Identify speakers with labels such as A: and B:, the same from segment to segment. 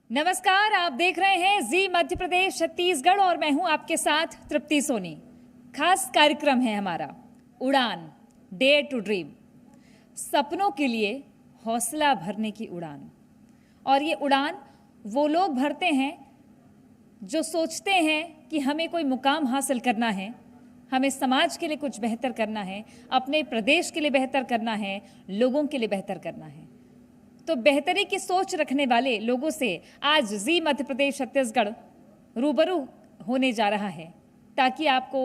A: नमस्कार, आप देख रहे हैं जी मध्य प्रदेश छत्तीसगढ़ और मैं हूं आपके साथ तृप्ति सोनी। खास कार्यक्रम है हमारा उड़ान, डेयर टू ड्रीम। सपनों के लिए हौसला भरने की उड़ान। और ये उड़ान वो लोग भरते हैं जो सोचते हैं कि हमें कोई मुकाम हासिल करना है, हमें समाज के लिए कुछ बेहतर करना है, अपने प्रदेश के लिए बेहतर करना है, लोगों के लिए बेहतर करना है। तो बेहतरी की सोच रखने वाले लोगों से आज जी मध्य प्रदेश छत्तीसगढ़ रूबरू होने जा रहा है, ताकि आपको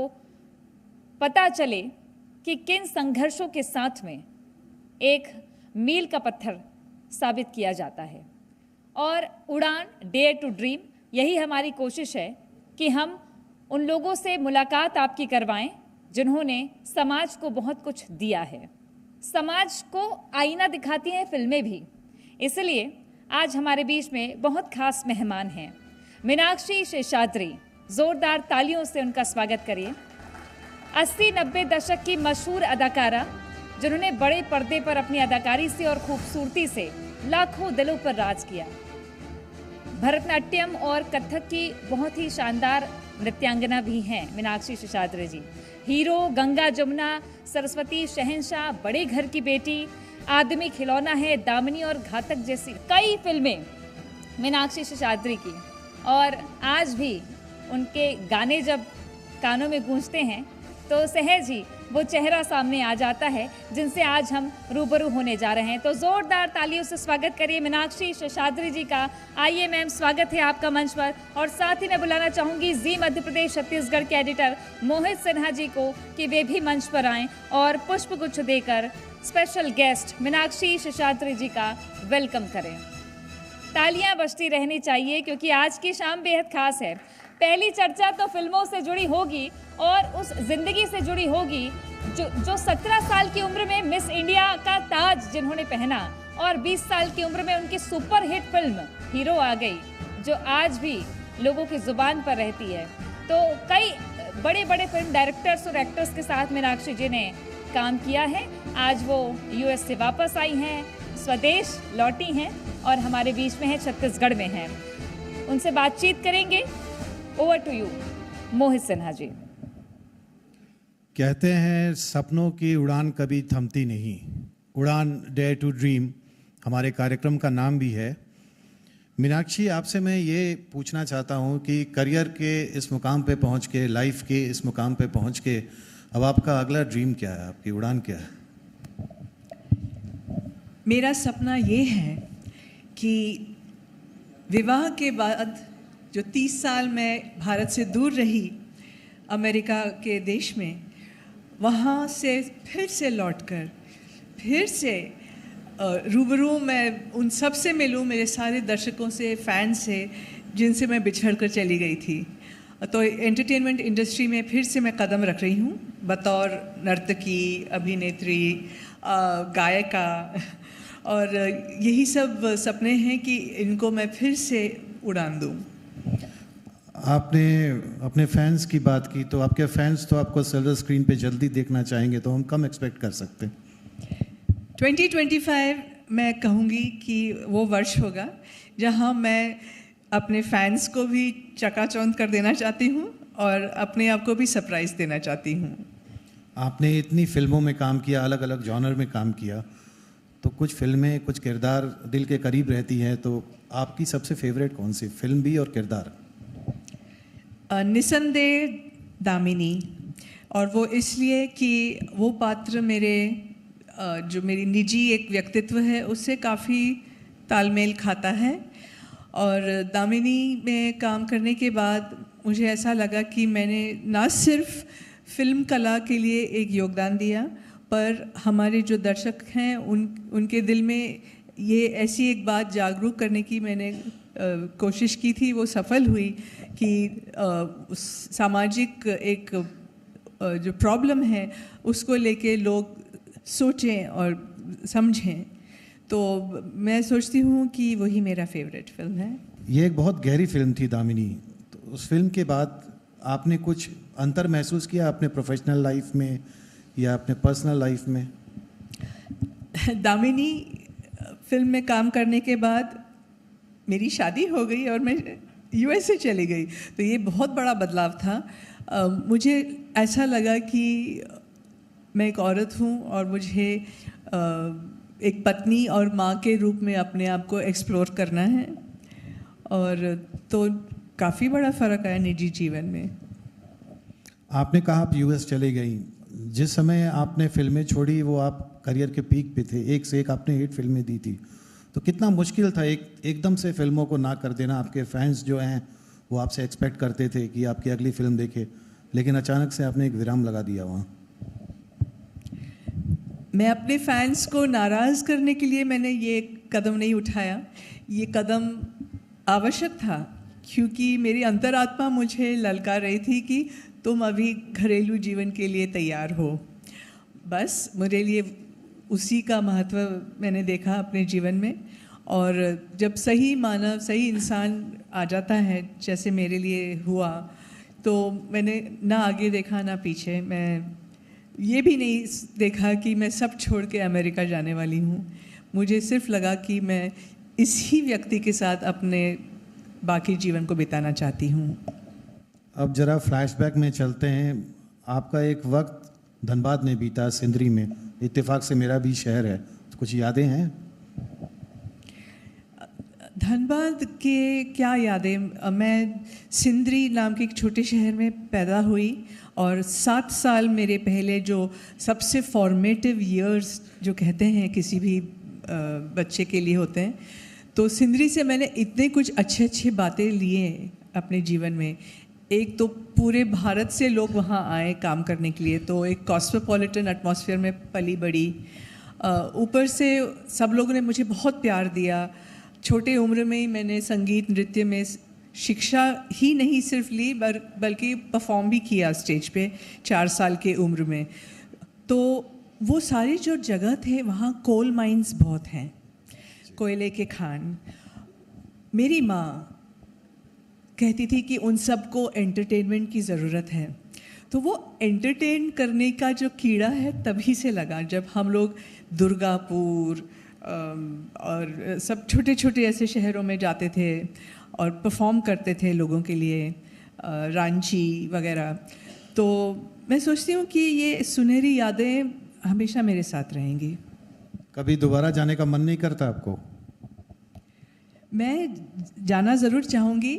A: पता चले कि किन संघर्षों के साथ में एक मील का पत्थर साबित किया जाता है। और उड़ान, डेयर टू ड्रीम, यही हमारी कोशिश है कि हम उन लोगों से मुलाकात आपकी करवाएं जिन्होंने समाज को बहुत कुछ दिया है। समाज को आईना दिखाती हैं फिल्में भी, इसलिए आज हमारे बीच में बहुत खास मेहमान हैं मीनाक्षी शेषाद्री। जोरदार तालियों से उनका स्वागत करिए। 80-90 दशक की मशहूर अदाकारा जिन्होंने बड़े पर्दे पर अपनी अदाकारी से और खूबसूरती से लाखों दिलों पर राज किया। भरतनाट्यम और कथक की बहुत ही शानदार नृत्यांगना भी हैं मीनाक्षी शेषाद्री जी। हीरो, गंगा जमुना, सरस्वती, शहंशाह, बड़े घर की बेटी, आदमी खिलौना है, दामिनी और घातक जैसी कई फिल्में मीनाक्षी शेषाद्री की। और आज भी उनके गाने जब कानों में गूंजते हैं तो सहज ही वो चेहरा सामने आ जाता है जिनसे आज हम रूबरू होने जा रहे हैं। तो जोरदार तालियों से स्वागत करिए मीनाक्षी शेषाद्री जी का। आइए मैम, स्वागत है आपका मंच पर। और साथ ही मैं बुलाना चाहूँगी जी मध्य प्रदेश छत्तीसगढ़ के एडिटर मोहित सिन्हा जी को कि वे भी मंच पर आएँ और पुष्पगुच्छ देकर स्पेशल गेस्ट मीनाक्षी शेषाद्री जी का वेलकम करें। तालियां बजती रहनी चाहिए क्योंकि आज की शाम बेहद खास है। पहली चर्चा तो फिल्मों से जुड़ी होगी और उस जिंदगी से जुड़ी होगी जो 17 साल की उम्र में मिस इंडिया का ताज जिन्होंने पहना और 20 साल की उम्र में उनकी सुपर हिट फिल्म हीरो आ गई, जो आज भी लोगों की जुबान पर रहती है। तो कई बड़े बड़े फिल्म डायरेक्टर्स और एक्टर्स के साथ मीनाक्षी जी ने काम किया है। आज वो यूएस से वापस आई हैं, स्वदेश लौटी हैं और हमारे बीच में है, छत्तीसगढ़ में हैं। उनसे बातचीत करेंगे। ओवर टू यू मोहित सिन्हा जी।
B: कहते हैं सपनों की उड़ान कभी थमती नहीं। उड़ान, डेयर टू ड्रीम हमारे कार्यक्रम का नाम भी है। मीनाक्षी, आपसे मैं ये पूछना चाहता हूँ कि करियर के इस मुकाम पे पहुँच के, लाइफ के इस मुकाम पे पहुँच के, अब आपका अगला ड्रीम क्या है, आपकी उड़ान क्या है?
C: मेरा सपना ये है कि विवाह के बाद जो 30 साल मैं भारत से दूर रही अमेरिका के देश में, वहाँ से फिर से लौटकर फिर से रूबरू मैं उन सब से मिलूँ, मेरे सारे दर्शकों से, फैन से, जिनसे मैं बिछड़ कर चली गई थी। तो एंटरटेनमेंट इंडस्ट्री में फिर से मैं कदम रख रही हूँ बतौर नर्तकी, अभिनेत्री, गायिका। और यही सब सपने हैं कि इनको मैं फिर से उड़ान दूँ।
B: आपने अपने फैंस की बात की, तो आपके फैंस तो आपको सिल्वर स्क्रीन पे जल्दी देखना चाहेंगे, तो हम कम एक्सपेक्ट कर सकते हैं?
C: 2025 मैं कहूँगी कि वो वर्ष होगा जहाँ मैं अपने फैंस को भी चकाचौंध कर देना चाहती हूँ और अपने आप को भी सरप्राइज़ देना चाहती हूँ।
B: आपने इतनी फिल्मों में काम किया, अलग अलग जॉनर में काम किया, तो कुछ फिल्में, कुछ किरदार दिल के करीब रहती हैं, तो आपकी सबसे फेवरेट कौन सी फिल्म भी और किरदार?
C: निसंदेह दामिनी। और वो इसलिए कि वो पात्र मेरे जो मेरी निजी एक व्यक्तित्व है उससे काफ़ी तालमेल खाता है। और दामिनी में काम करने के बाद मुझे ऐसा लगा कि मैंने ना सिर्फ फिल्म कला के लिए एक योगदान दिया, पर हमारे जो दर्शक हैं उनके दिल में ये ऐसी एक बात जागरूक करने की मैंने कोशिश की थी, वो सफल हुई कि सामाजिक एक जो प्रॉब्लम है उसको लेके लोग सोचें और समझें। तो मैं सोचती हूँ कि वही मेरा फेवरेट फिल्म है।
B: ये एक बहुत गहरी फिल्म थी दामिनी। तो उस फिल्म के बाद आपने कुछ अंतर महसूस किया अपने प्रोफेशनल लाइफ में या अपने पर्सनल लाइफ में?
C: दामिनी फिल्म में काम करने के बाद मेरी शादी हो गई और मैं यूएसए चली गई, तो ये बहुत बड़ा बदलाव था। मुझे ऐसा लगा कि मैं एक औरत हूँ और मुझे एक पत्नी और माँ के रूप में अपने आप को एक्सप्लोर करना है, और तो काफ़ी बड़ा फ़र्क आया निजी जीवन में।
B: आपने कहा आप यूएस चले गई, जिस समय आपने फिल्में छोड़ी वो आप करियर के पीक पे थे, एक से एक आपने हिट फिल्में दी थी, तो कितना मुश्किल था एकदम से फिल्मों को ना कर देना? आपके फैंस जो हैं वो आपसे एक्सपेक्ट करते थे कि आपकी अगली फिल्म देखे, लेकिन अचानक से आपने एक विराम लगा दिया वहाँ।
C: मैं अपने फैंस को नाराज़ करने के लिए मैंने ये कदम नहीं उठाया। ये कदम आवश्यक था क्योंकि मेरी अंतरात्मा मुझे ललकार रही थी कि तुम अभी घरेलू जीवन के लिए तैयार हो। बस मेरे लिए उसी का महत्व मैंने देखा अपने जीवन में, और जब सही मानव, सही इंसान आ जाता है जैसे मेरे लिए हुआ, तो मैंने ना आगे देखा ना पीछे। मैं ये भी नहीं देखा कि मैं सब छोड़ के अमेरिका जाने वाली हूँ। मुझे सिर्फ लगा कि मैं इसी व्यक्ति के साथ अपने बाकी जीवन को बिताना चाहती हूँ।
B: अब जरा फ्लैशबैक में चलते हैं। आपका एक वक्त धनबाद में बीता, सिंदरी में, इत्तेफाक से मेरा भी शहर है, तो कुछ यादें हैं?
C: धनबाद के क्या यादें। मैं सिंदरी नाम के एक छोटे शहर में पैदा हुई, और 7 साल मेरे पहले जो सबसे फॉर्मेटिव ईयर्स जो कहते हैं किसी भी बच्चे के लिए होते हैं, तो सिंदरी से मैंने इतने कुछ अच्छे अच्छे बातें लिए अपने जीवन में। एक तो पूरे भारत से लोग वहाँ आए काम करने के लिए, तो एक कॉस्मोपॉलिटन एटमॉस्फेयर में पली बड़ी। ऊपर से सब लोगों ने मुझे बहुत प्यार दिया। छोटे उम्र में ही मैंने संगीत नृत्य में शिक्षा ही नहीं सिर्फ ली, बल्कि परफॉर्म भी किया स्टेज पे 4 साल के उम्र में। तो वो सारी जो जगह थे वहाँ कोल माइंस बहुत हैं, कोयले के खान। मेरी माँ कहती थी कि उन सबको एंटरटेनमेंट की ज़रूरत है, तो वो एंटरटेन करने का जो कीड़ा है तभी से लगा जब हम लोग दुर्गापुर और सब छोटे छोटे ऐसे शहरों में जाते थे और परफॉर्म करते थे लोगों के लिए, रांची वगैरह। तो मैं सोचती हूँ कि ये सुनहरी यादें हमेशा मेरे साथ रहेंगी।
B: कभी दोबारा जाने का मन नहीं करता आपको?
C: मैं जाना ज़रूर चाहूँगी,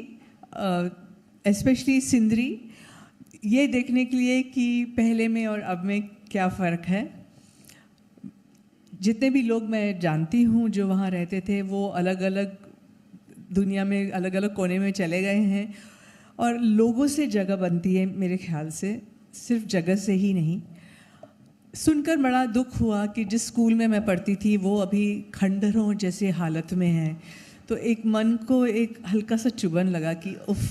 C: स्पेशली सिंदरी, ये देखने के लिए कि पहले में और अब में क्या फ़र्क है। जितने भी लोग मैं जानती हूँ जो वहाँ रहते थे, वो अलग अलग दुनिया में अलग अलग कोने में चले गए हैं, और लोगों से जगह बनती है मेरे ख्याल से, सिर्फ जगह से ही नहीं। सुनकर बड़ा दुख हुआ कि जिस स्कूल में मैं पढ़ती थी वो अभी खंडहरों जैसे हालत में है। तो एक मन को एक हल्का सा चुभन लगा कि उफ,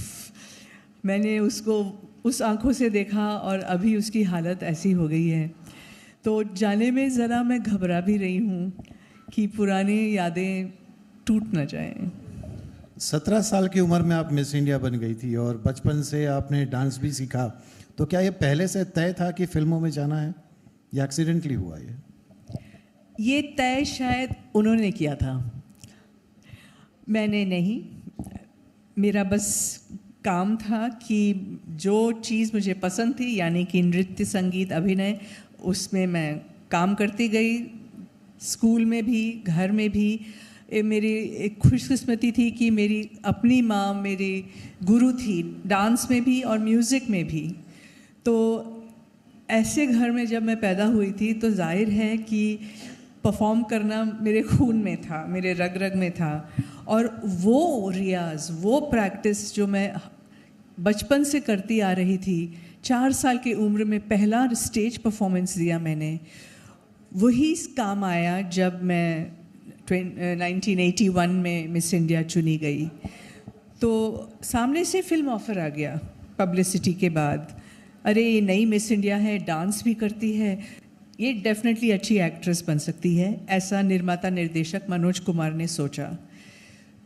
C: मैंने उसको उस आंखों से देखा और अभी उसकी हालत ऐसी हो गई है। तो जाने में ज़रा मैं घबरा भी रही हूँ कि पुरानी यादें टूट न जाएं।
B: 17 साल की उम्र में आप मिस इंडिया बन गई थी और बचपन से आपने डांस भी सीखा, तो क्या ये पहले से तय था कि फिल्मों में जाना है या एक्सीडेंटली हुआ?
C: ये तय शायद उन्होंने किया था, मैंने नहीं। मेरा बस काम था कि जो चीज़ मुझे पसंद थी, यानी कि नृत्य, संगीत, अभिनय, उसमें मैं काम करती गई। स्कूल में भी, घर में भी। मेरी एक खुशकिस्मती थी कि मेरी अपनी माँ मेरी गुरु थी, डांस में भी और म्यूज़िक में भी। तो ऐसे घर में जब मैं पैदा हुई थी तो जाहिर है कि परफॉर्म करना मेरे खून में था, मेरे रग रग में था। और वो रियाज़, वो प्रैक्टिस जो मैं बचपन से करती आ रही थी, 4 साल की उम्र में पहला स्टेज परफॉर्मेंस दिया मैंने, वही काम आया जब मैं 1981 में मिस इंडिया चुनी गई। तो सामने से फिल्म ऑफ़र आ गया पब्लिसिटी के बाद, अरे ये नई मिस इंडिया है, डांस भी करती है, ये डेफिनेटली अच्छी एक्ट्रेस बन सकती है, ऐसा निर्माता निर्देशक मनोज कुमार ने सोचा।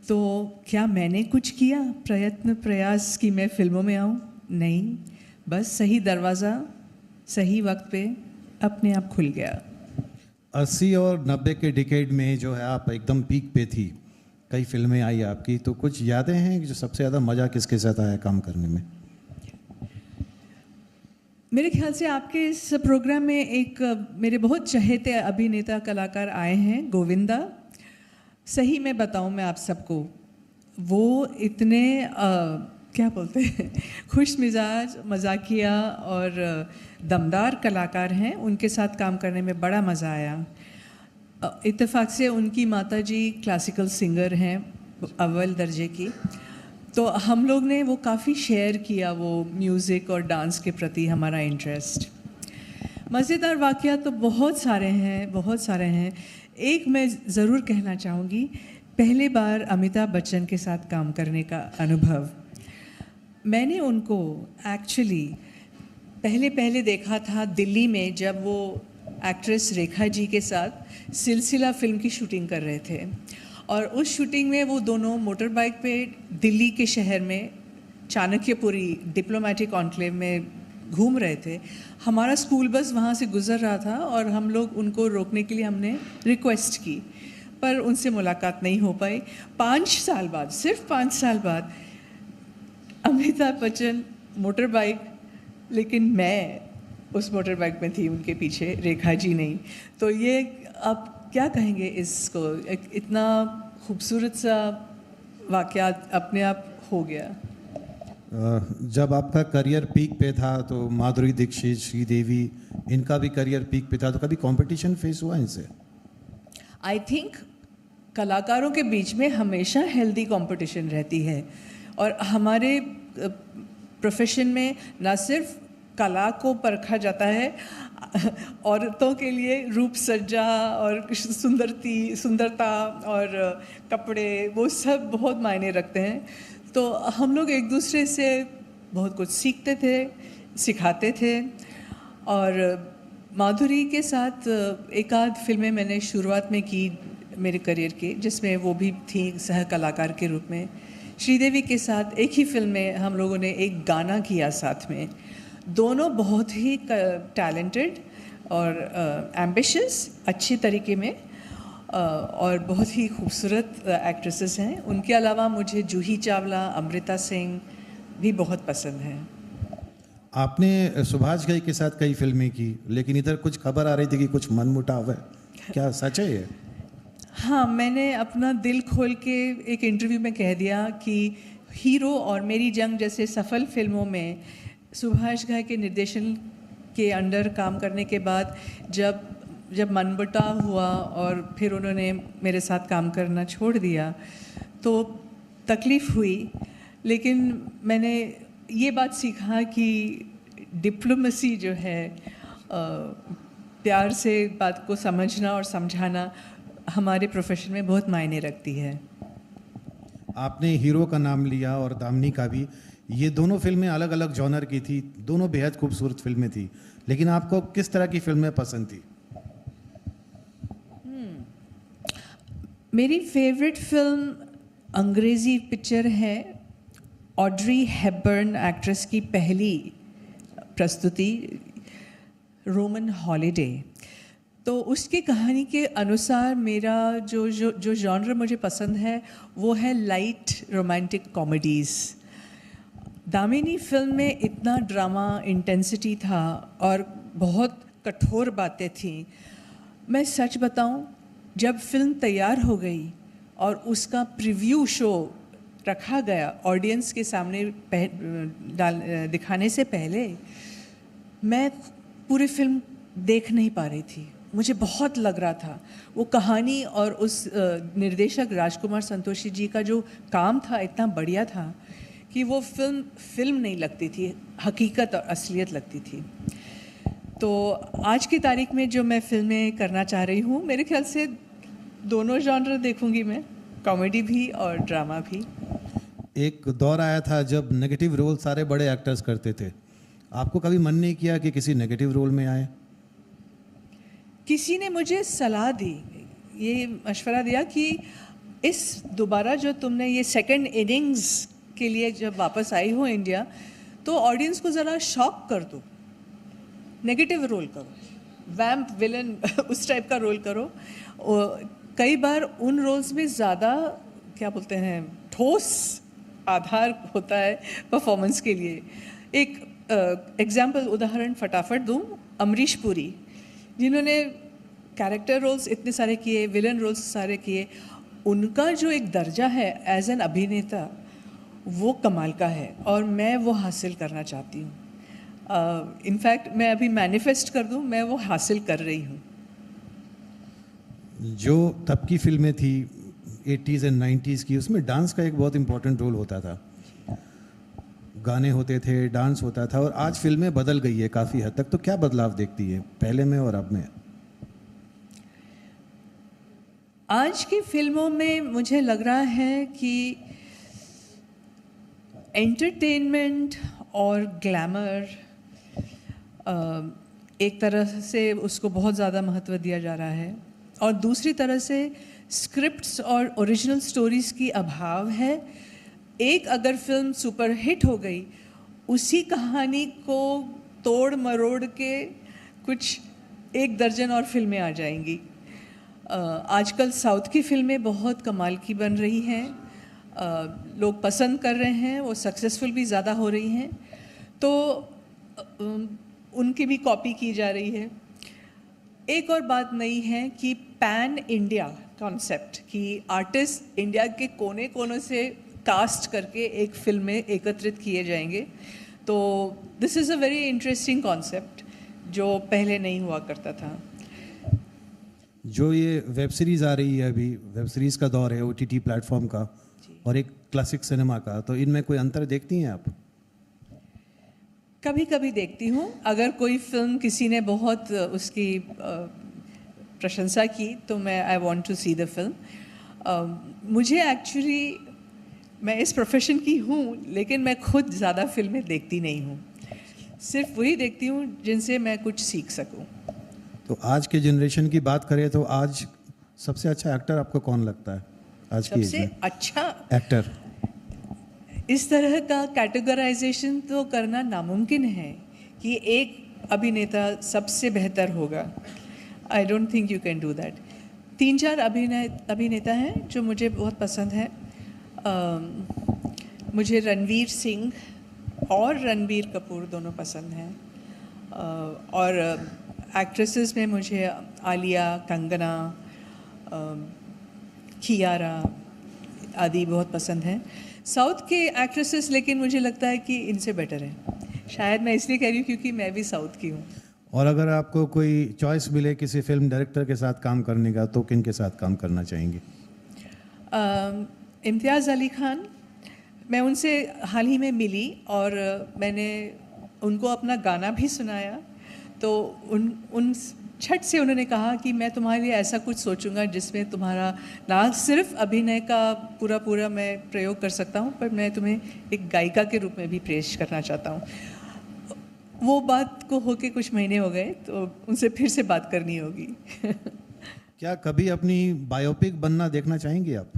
C: तो क्या मैंने कुछ किया प्रयत्न प्रयास कि मैं फिल्मों में आऊँ? नहीं, बस सही दरवाज़ा सही वक्त पे अपने आप खुल गया।
B: 80 और 90 के डिकेड में जो है आप एकदम पीक पे थी, कई फिल्में आई आपकी, तो कुछ यादें हैं कि जो सबसे ज़्यादा मज़ा किसके साथ आया काम करने में?
C: मेरे ख्याल से आपके इस प्रोग्राम में एक मेरे बहुत चहेते अभिनेता कलाकार आए हैं, गोविंदा। सही में बताऊं मैं आप सबको, वो इतने क्या बोलते हैं खुश मिजाज, मजाकिया और दमदार कलाकार हैं। उनके साथ काम करने में बड़ा मज़ा आया। इत्तेफाक से उनकी माताजी क्लासिकल सिंगर हैं, अव्वल दर्जे की, तो हम लोग ने वो काफ़ी शेयर किया, वो म्यूज़िक और डांस के प्रति हमारा इंटरेस्ट। मज़ेदार वाक़या तो बहुत सारे हैं, बहुत सारे हैं। एक मैं ज़रूर कहना चाहूँगी, पहले बार अमिताभ बच्चन के साथ काम करने का अनुभव। मैंने उनको एक्चुअली पहले देखा था दिल्ली में, जब वो एक्ट्रेस रेखा जी के साथ सिलसिला फिल्म की शूटिंग कर रहे थे। और उस शूटिंग में वो दोनों मोटर बाइक पे दिल्ली के शहर में चाणक्यपुरी डिप्लोमेटिक कॉन्क्लेव में घूम रहे थे। हमारा स्कूल बस वहाँ से गुज़र रहा था और हम लोग उनको रोकने के लिए हमने रिक्वेस्ट की, पर उनसे मुलाकात नहीं हो पाई। 5 साल बाद, सिर्फ 5 साल बाद, अमिताभ बच्चन मोटर बाइक, लेकिन मैं उस मोटर बाइक में थी उनके पीछे, रेखा जी नहीं। तो ये आप क्या कहेंगे इसको, इतना खूबसूरत सा वाक़यात अपने आप हो गया।
B: जब आपका करियर पीक पे था तो माधुरी दीक्षित, श्रीदेवी, इनका भी करियर पीक पे था, तो कभी कंपटीशन फेस हुआ इनसे?
C: आई थिंक कलाकारों के बीच में हमेशा हेल्दी कंपटीशन रहती है। और हमारे प्रोफेशन में ना सिर्फ कला को परखा जाता है, औरतों के लिए रूप सज्जा और सुंदरता और कपड़े, वो सब बहुत मायने रखते हैं। तो हम लोग एक दूसरे से बहुत कुछ सीखते थे, सिखाते थे। और माधुरी के साथ एक आध फिल्में मैंने शुरुआत में की मेरे करियर के, जिसमें वो भी थी सह कलाकार के रूप में। श्रीदेवी के साथ एक ही फिल्म में हम लोगों ने एक गाना किया साथ में। दोनों बहुत ही टैलेंटेड और एम्बिशियस, अच्छी तरीके में, और बहुत ही खूबसूरत एक्ट्रेसेस हैं। उनके अलावा मुझे जूही चावला, अमृता सिंह भी बहुत पसंद हैं।
B: आपने सुभाष घई के साथ कई फिल्में की, लेकिन इधर कुछ खबर आ रही थी कि कुछ मनमुटाव है, क्या सच है ये?
C: हाँ, मैंने अपना दिल खोल के एक इंटरव्यू में कह दिया कि हीरो और मेरी जंग जैसे सफल फिल्मों में सुभाष घई के निर्देशन के अंडर काम करने के बाद जब मनमुटाव हुआ और फिर उन्होंने मेरे साथ काम करना छोड़ दिया, तो तकलीफ़ हुई। लेकिन मैंने ये बात सीखा कि डिप्लोमेसी जो है, प्यार से बात को समझना और समझाना हमारे प्रोफेशन में बहुत मायने रखती है।
B: आपने हीरो का नाम लिया और दामिनी का भी। ये दोनों फिल्में अलग अलग जॉनर की थी, दोनों बेहद खूबसूरत फिल्में थी, लेकिन आपको किस तरह की फिल्में पसंद थी?
C: मेरी फेवरेट फिल्म अंग्रेज़ी पिक्चर है, ऑड्री हेपबर्न एक्ट्रेस की पहली प्रस्तुति, रोमन हॉलिडे। तो उसकी कहानी के अनुसार मेरा जो जॉनर मुझे पसंद है वो है light romantic comedies. Damini film में इतना ड्रामा, इंटेंसिटी था और बहुत कठोर बातें थीं। मैं सच बताऊं, जब फिल्म तैयार हो गई और उसका प्रीव्यू शो रखा गया ऑडियंस के सामने दिखाने से पहले, मैं पूरी फिल्म देख नहीं पा रही थी। मुझे बहुत लग रहा था वो कहानी और उस निर्देशक राजकुमार संतोषी जी का जो काम था इतना बढ़िया था कि वो फिल्म नहीं लगती थी, हकीकत और असलियत लगती थी। तो आज की तारीख में जो मैं फिल्में करना चाह रही हूँ, मेरे ख्याल से दोनों जॉनर देखूंगी मैं, कॉमेडी भी और ड्रामा भी।
B: एक दौर आया था जब नेगेटिव रोल सारे बड़े एक्टर्स करते थे, आपको कभी मन नहीं किया कि किसी नेगेटिव रोल में आए?
C: किसी ने मुझे सलाह दी, ये मशवरा दिया कि इस दोबारा जो तुमने ये सेकंड इनिंग्स के लिए जब वापस आई हो इंडिया, तो ऑडियंस को ज़रा शॉक कर दो, नेगेटिव रोल करो, वैम्प विलन उस टाइप का रोल करो। कई बार उन रोल्स में ज़्यादा क्या बोलते हैं, ठोस आधार होता है परफॉर्मेंस के लिए। एक एग्जाम्पल, उदाहरण फटाफट दूँ, अमरीश पुरी, जिन्होंने कैरेक्टर रोल्स इतने सारे किए, विलन रोल्स सारे किए, उनका जो एक दर्जा है एज एन अभिनेता वो कमाल का है और मैं वो हासिल करना चाहती हूँ। इनफैक्ट मैं अभी मैनिफेस्ट कर दूँ, मैं वो हासिल कर रही हूँ।
B: जो तब की फिल्में थी 80s एंड 90s की, उसमें डांस का एक बहुत इम्पोर्टेंट रोल होता था, गाने होते थे, डांस होता था, और आज फिल्में बदल गई है काफ़ी हद तक। तो क्या बदलाव देखती है पहले में और अब में?
C: आज की फिल्मों में मुझे लग रहा है कि एंटरटेनमेंट और ग्लैमर एक तरह से उसको बहुत ज़्यादा महत्व दिया जा रहा है, और दूसरी तरह से स्क्रिप्ट्स और ओरिजिनल स्टोरीज़ की अभाव है। एक अगर फिल्म सुपर हिट हो गई, उसी कहानी को तोड़ मरोड़ के कुछ 1 दर्जन और फिल्में आ जाएंगी। आजकल साउथ की फिल्में बहुत कमाल की बन रही हैं, लोग पसंद कर रहे हैं, वो सक्सेसफुल भी ज़्यादा हो रही हैं, तो उनकी भी कॉपी की जा रही है। एक और बात नई है कि पैन इंडिया कॉन्सेप्ट, कि आर्टिस्ट इंडिया के कोने कोने से कास्ट करके एक फिल्म में एकत्रित किए जाएंगे। तो this is a very interesting concept जो पहले नहीं हुआ करता था।
B: जो ये वेब सीरीज़ आ रही है, अभी वेब सीरीज़ का दौर है OTT प्लेटफॉर्म का, और एक क्लासिक सिनेमा का, तो इनमें कोई अंतर देखती हैं आप?
C: कभी कभी देखती हूँ। अगर कोई फिल्म किसी ने बहुत उसकी प्रशंसा की तो मैं I want to see the film. मुझे एक्चुअली, मैं इस प्रोफेशन की हूँ लेकिन मैं खुद ज़्यादा फिल्में देखती नहीं हूँ, सिर्फ वही देखती हूँ जिनसे मैं कुछ सीख सकूँ।
B: तो आज के जनरेशन की बात करें तो आज सबसे अच्छा एक्टर आपको कौन लगता है आज की एज
C: सबसे
B: में?
C: अच्छा
B: एक्टर,
C: इस तरह का कैटेगराइजेशन तो करना नामुमकिन है कि एक अभिनेता सबसे बेहतर होगा। I don't think you can do that. 3-4 अभिनेता हैं जो मुझे बहुत पसंद हैं। मुझे रणवीर सिंह और रणबीर कपूर दोनों पसंद हैं, और एक्ट्रेसेस में मुझे आलिया, कंगना, कियारा आदि बहुत पसंद हैं। साउथ के एक्ट्रेसेस लेकिन मुझे लगता है कि इनसे बेटर हैं। शायद मैं इसलिए कह रही हूँ क्योंकि मैं भी साउथ की हूँ।
B: और अगर आपको कोई चॉइस मिले किसी फिल्म डायरेक्टर के साथ काम करने का, तो किन के साथ काम करना चाहेंगे?
C: इम्तियाज़ अली खान, मैं उनसे हाल ही में मिली और मैंने उनको अपना गाना भी सुनाया, तो उन छठ से उन्होंने कहा कि मैं तुम्हारे लिए ऐसा कुछ सोचूंगा जिसमें तुम्हारा ना सिर्फ अभिनय का पूरा मैं प्रयोग कर सकता हूँ, पर मैं तुम्हें एक गायिका के रूप में भी पेश करना चाहता हूँ। वो बात को होके कुछ महीने हो गए, तो उनसे फिर से बात करनी होगी।
B: क्या कभी अपनी बायोपिक बनना देखना चाहेंगे आप?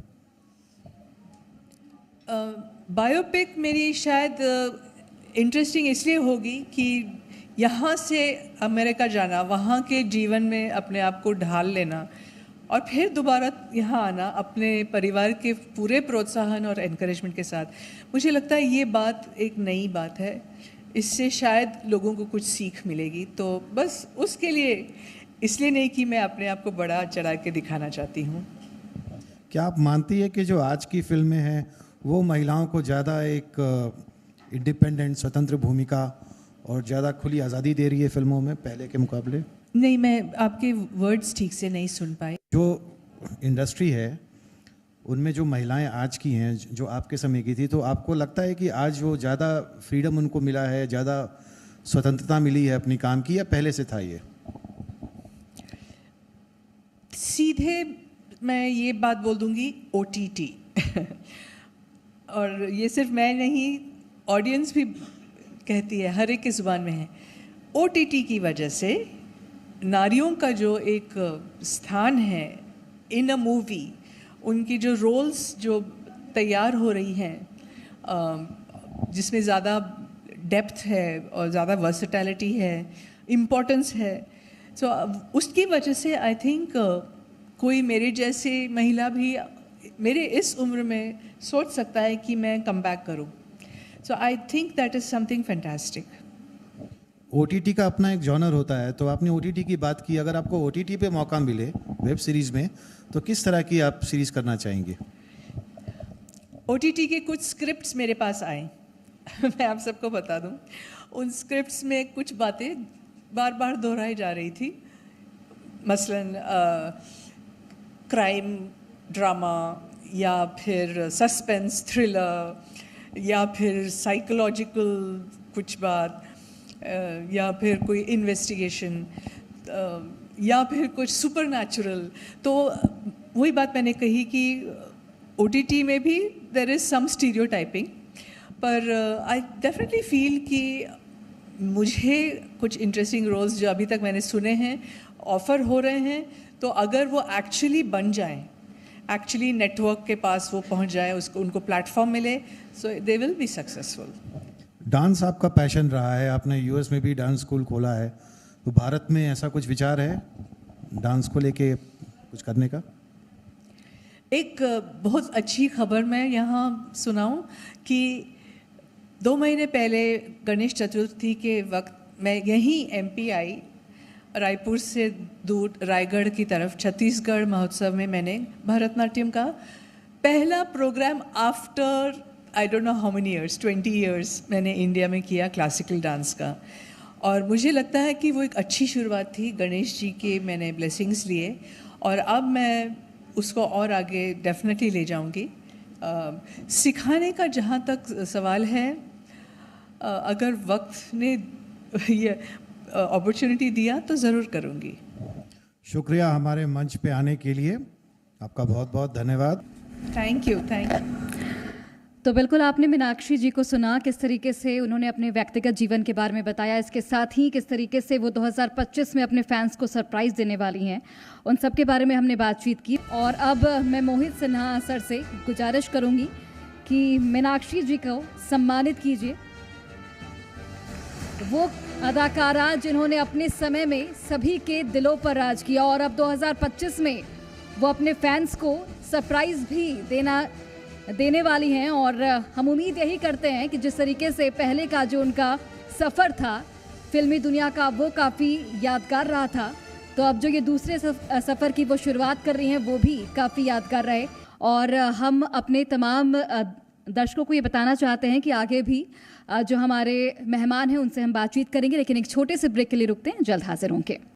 C: बायोपिक मेरी शायद इंटरेस्टिंग इसलिए होगी कि यहाँ से अमेरिका जाना, वहाँ के जीवन में अपने आप को ढाल लेना और फिर दोबारा यहाँ आना अपने परिवार के पूरे प्रोत्साहन और एनकरेजमेंट के साथ, मुझे लगता है ये बात एक नई बात है। इससे शायद लोगों को कुछ सीख मिलेगी। तो बस उसके लिए, इसलिए नहीं कि मैं अपने आप को बड़ा चढ़ा के दिखाना चाहती हूँ।
B: क्या आप मानती है कि जो आज की फिल्में हैं वो महिलाओं को ज़्यादा एक इंडिपेंडेंट, स्वतंत्र भूमिका और ज़्यादा खुली आज़ादी दे रही है फिल्मों में पहले के मुकाबले?
C: नहीं, मैं आपके वर्ड्स ठीक से नहीं सुन पाई।
B: जो इंडस्ट्री है उनमें जो महिलाएं आज की हैं, जो आपके समय की थी, तो आपको लगता है कि आज वो ज़्यादा फ्रीडम उनको मिला है, ज़्यादा स्वतंत्रता मिली है अपनी काम की, या पहले से था ये?
C: सीधे मैं ये बात बोल दूंगी, OTT और ये सिर्फ मैं नहीं, ऑडियंस भी कहती है, हर एक की ज़ुबान में है। OTT की वजह से नारियों का जो एक स्थान है इन अ मूवी, उनकी जो रोल्स जो तैयार हो रही हैं, जिसमें ज़्यादा डेप्थ है और ज़्यादा वर्सेटैलिटी है, इम्पोर्टेंस है, सो उसकी वजह से आई थिंक कोई मेरे जैसे महिला भी मेरे इस उम्र में सोच सकता है कि मैं कम बैक करूँ. So I think that is something fantastic.
B: OTT का अपना एक जॉनर होता है, तो आपने ओटीटी की बात की, अगर आपको ओटीटी पे मौका मिले वेब सीरीज़ में, तो किस तरह की आप सीरीज़ करना चाहेंगे?
C: ओटीटी के कुछ स्क्रिप्ट्स मेरे पास आए. मैं आप सबको बता दूं, उन स्क्रिप्ट्स में कुछ बातें बार बार दोहराई जा रही थी. मसलन क्राइम ड्रामा, या फिर सस्पेंस थ्रिलर, या फिर साइकोलॉजिकल कुछ बात, या फिर कोई इन्वेस्टिगेशन, या फिर कुछ सुपरनैचुरल. तो वही बात मैंने कही कि ओटीटी में भी देयर इज़ सम स्टीरियोटाइपिंग, पर आई डेफिनेटली फील कि मुझे कुछ इंटरेस्टिंग रोल्स जो अभी तक मैंने सुने हैं ऑफ़र हो रहे हैं, तो अगर वो एक्चुअली बन जाएं, एक्चुअली नेटवर्क के पास वो पहुंच जाए, उसको उनको प्लेटफॉर्म मिले, so they will be successful.
B: Dance आपका पैशन रहा है, आपने यूएस में भी डांस स्कूल खोला है, तो भारत में ऐसा कुछ विचार है डांस को लेके कुछ करने का?
C: एक बहुत अच्छी खबर मैं यहाँ सुनाऊं कि 2 महीने पहले गणेश चतुर्थी के वक्त मैं यहीं एमपी आई, रायपुर से दूर रायगढ़ की तरफ छत्तीसगढ़ महोत्सव में मैंने भरतनाट्यम का पहला programme after I don't know how many years, 20 years मैंने इंडिया में किया क्लासिकल डांस का. और मुझे लगता है कि वो एक अच्छी शुरुआत थी. गणेश जी के मैंने ब्लेसिंग्स लिए और अब मैं उसको और आगे डेफिनेटली ले जाऊंगी. सिखाने का जहाँ तक सवाल है, अगर वक्त ने ये अपॉर्चुनिटी दिया तो ज़रूर करूँगी.
B: शुक्रिया हमारे मंच पे आने के लिए, आपका बहुत बहुत धन्यवाद.
C: Thank you. Thank you.
D: तो बिल्कुल आपने मीनाक्षी जी को सुना, किस तरीके से उन्होंने अपने व्यक्तिगत जीवन के बारे में बताया, इसके साथ ही किस तरीके से वो 2025 में अपने फैंस को सरप्राइज़ देने वाली हैं, उन सब के बारे में हमने बातचीत की. और अब मैं मोहित सिन्हा सर से गुजारिश करूंगी कि मीनाक्षी जी को सम्मानित कीजिए. वो अदाकारा जिन्होंने अपने समय में सभी के दिलों पर राज किया और अब 2025 में वो अपने फैंस को सरप्राइज़ भी देने वाली हैं. और हम उम्मीद यही करते हैं कि जिस तरीके से पहले का जो उनका सफ़र था फिल्मी दुनिया का, वो काफ़ी यादगार रहा था, तो अब जो ये दूसरे सफ़र की वो शुरुआत कर रही हैं वो भी काफ़ी यादगार रहे. और हम अपने तमाम दर्शकों को ये बताना चाहते हैं कि आगे भी जो हमारे मेहमान हैं उनसे हम बातचीत करेंगे, लेकिन एक छोटे से ब्रेक के लिए रुकते हैं, जल्द हाजिर होंगे.